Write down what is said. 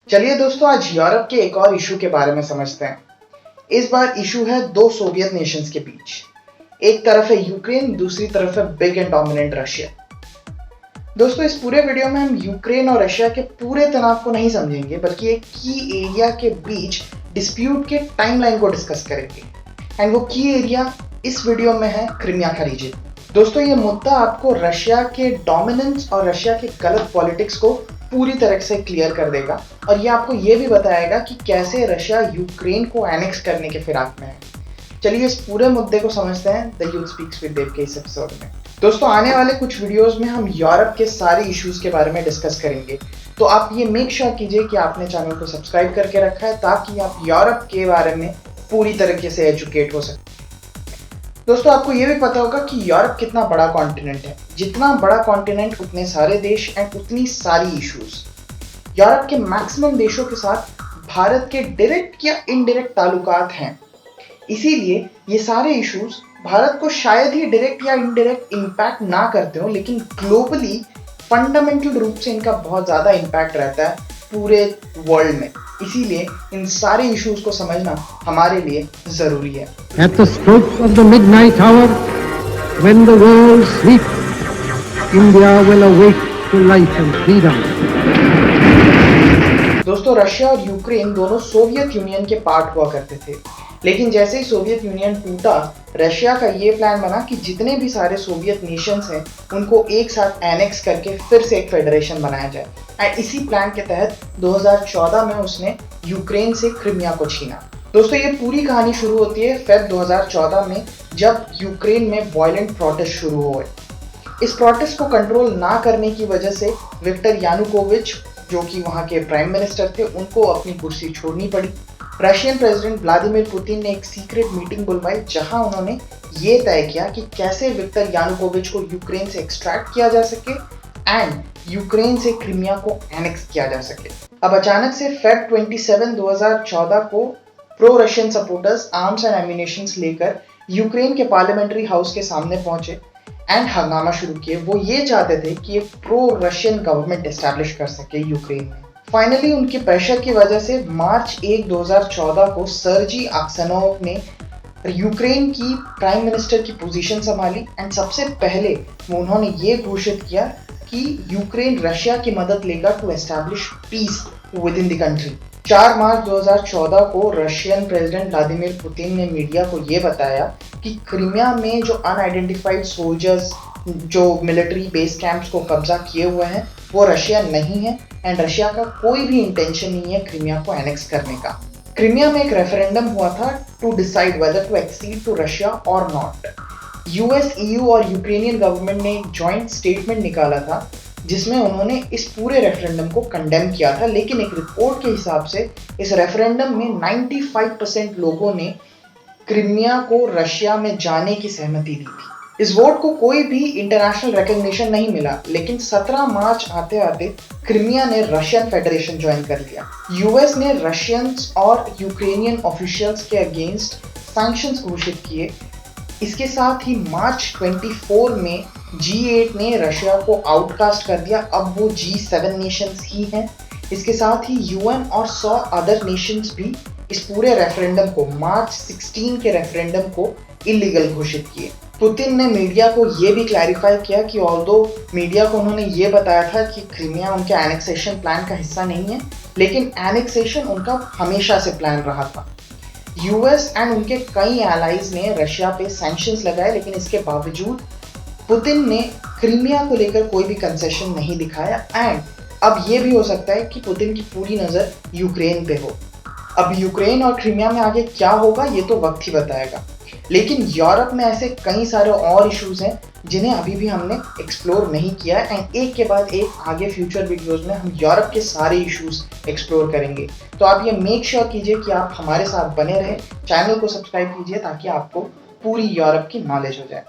चलिए दोस्तों, आज यूरोप के एक और इशू के बारे में समझते हैं। इस बार इशू है दो सोवियत नेशंस के बीच। एक तरफ है यूक्रेन, दूसरी तरफ है बिग एंड डोमिनेंट रशिया। दोस्तों, इस पूरे वीडियो में हम यूक्रेन और रशिया के पूरे तनाव को नहीं समझेंगे, बल्कि एक की एरिया के बीच डिस्प्यूट के टाइमलाइन को डिस्कस करेंगे। एंड वो की एरिया इस वीडियो में है क्रिमिया का रीजन। दोस्तों, ये मुद्दा आपको रशिया के डोमिनेंस और रशिया के गलत पॉलिटिक्स को पूरी तरह से क्लियर कर देगा, और ये आपको ये भी बताएगा कि कैसे रशिया यूक्रेन को एनेक्स करने के फिराक में है। चलिए इस पूरे मुद्दे को समझते हैं द यूथ स्पीक्स विद देव के इस एपिसोड में। दोस्तों, आने वाले कुछ वीडियोस में हम यूरोप के सारे इश्यूज के बारे में डिस्कस करेंगे, तो आप ये मेक श्योर कीजिए कि आपने चैनल को सब्सक्राइब करके रखा है, ताकि आप यूरोप के बारे में पूरी तरीके से एजुकेट हो सके। दोस्तों, आपको ये भी पता होगा कि यूरोप कितना बड़ा कॉन्टिनेंट है। जितना बड़ा कॉन्टिनेंट उतने सारे देश एंड उतनी सारी इश्यूज। यूरोप के मैक्सिमम देशों के साथ भारत के डायरेक्ट या इनडायरेक्ट ताल्लुकात हैं। इसीलिए ये सारे इश्यूज भारत को शायद ही डायरेक्ट या इनडायरेक्ट इम्पैक्ट ना करते हो, लेकिन ग्लोबली फंडामेंटल रूप से इनका बहुत ज़्यादा इम्पैक्ट रहता है पूरे वर्ल्ड में। इसीलिए इन सारे इश्यूज को समझना हमारे लिए जरूरी है। At the stroke of the midnight hour, when the world sleeps, India will awake to life and freedom. दोस्तों, रशिया और यूक्रेन दोनों सोवियत यूनियन के पार्ट हुआ करते थे, लेकिन जैसे ही सोवियत यूनियन टूटा, रशिया का ये प्लान बना कि जितने भी सारे सोवियत नेशंस हैं उनको एक साथ एनेक्स करके फिर से एक फेडरेशन बनाया जाए। एंड इसी प्लान के तहत 2014 में उसने यूक्रेन से क्रिमिया को छीना। दोस्तों, ये पूरी कहानी शुरू होती है फेब 2014 में, जब यूक्रेन में वायलेंट प्रोटेस्ट शुरू हुए। इस प्रोटेस्ट को कंट्रोल ना करने की वजह से विक्टर यानुकोविच, जो कि वहाँ के प्राइम मिनिस्टर थे, उनको अपनी कुर्सी छोड़नी पड़ी। रशियन प्रेसिडेंट व्लादिमीर पुतिन ने एक सीक्रेट मीटिंग बुलवाई, जहां उन्होंने ये तय किया कि कैसे विक्टर यानुकोविच को यूक्रेन से एक्सट्रैक्ट किया जा सके एंड यूक्रेन से क्रिमिया को एनेक्स किया जा सके। अब अचानक से फेब 27, 2014 को pro Russian supporters arms and ammunitions लेकर यूक्रेन के पार्लियामेंट्री हाउस के सामने पहुंचे एंड हंगामा शुरू किए। वो ये चाहते थे कि एक प्रो रशियन गवर्नमेंट एस्टैब्लिश कर सके यूक्रेन में। फाइनली उनके प्रेशर की वजह से मार्च 1, 2014 को सर्जी आक्सनोव ने यूक्रेन की प्राइम मिनिस्टर की पोजीशन संभाली एंड सबसे पहले उन्होंने ये घोषित किया कि यूक्रेन रशिया की मदद लेगा to establish peace within the country. 4 March 2014 को रशियन प्रेसिडेंट व्लादिमीर पुतिन ने मीडिया को ये बताया कि क्रिमिया में जो अनआइडेंटिफाइड सोल्जर्स जो मिलिट्री बेस कैंप्स को कब्जा किए हुए हैं वो रशिया नहीं है, एंड रशिया का कोई भी इंटेंशन नहीं है क्रिमिया को एनेक्स करने का। क्रिमिया में एक रेफरेंडम हुआ था to decide whether to accede to Russia और नॉट। यूएस, ईयू और यूक्रेनियन गवर्नमेंट ने एक जॉइंट स्टेटमेंट निकाला था, जिसमें उन्होंने इस पूरे रेफरेंडम को कंडेम किया था। लेकिन एक रिपोर्ट के हिसाब से इस रेफरेंडम में 95% लोगों ने क्रिमिया को रशिया में जाने की सहमति दी थी। इस वोट को कोई भी इंटरनेशनल रिकॉग्निशन नहीं मिला, लेकिन 17 मार्च आते आते क्रिमिया ने रशियन फेडरेशन ज्वाइन कर लिया। यूएस ने रशियंस और यूक्रेनियन ऑफिशियल्स के अगेंस्ट सैंक्शंस घोषित किए। इसके साथ ही मार्च 24 में G8 ने रशिया को आउटकास्ट कर दिया। अब वो G7 नेशंस ही हैं। इसके साथ ही यूएन और 100 अदर नेशंस भी इस पूरे रेफरेंडम को, मार्च 16 के रेफरेंडम को इलीगल घोषित किए। पुतिन ने मीडिया को ये भी क्लैरिफाई किया कि ऑल्दो मीडिया को उन्होंने ये बताया था कि क्रिमिया उनके एनेक्सेशन प्लान का हिस्सा नहीं है, लेकिन एनेक्सेशन उनका हमेशा से प्लान रहा था। यूएस एंड उनके कई एलाइज ने रशिया पे सैंक्शंस लगाए, लेकिन इसके बावजूद पुतिन ने क्रिमिया को लेकर कोई भी कंसेशन नहीं दिखाया। एंड अब ये भी हो सकता है कि पुतिन की पूरी नज़र यूक्रेन पे हो। अब यूक्रेन और क्रिमिया में आगे क्या होगा ये तो वक्त ही बताएगा, लेकिन यूरोप में ऐसे कई सारे और इश्यूज हैं जिन्हें अभी भी हमने एक्सप्लोर नहीं किया है। एंड एक के बाद एक आगे फ्यूचर वीडियोस में हम यूरोप के सारे इश्यूज एक्सप्लोर करेंगे। तो आप ये मेक श्योर कीजिए कि आप हमारे साथ बने रहें, चैनल को सब्सक्राइब कीजिए ताकि आपको पूरी यूरोप की नॉलेज हो जाए।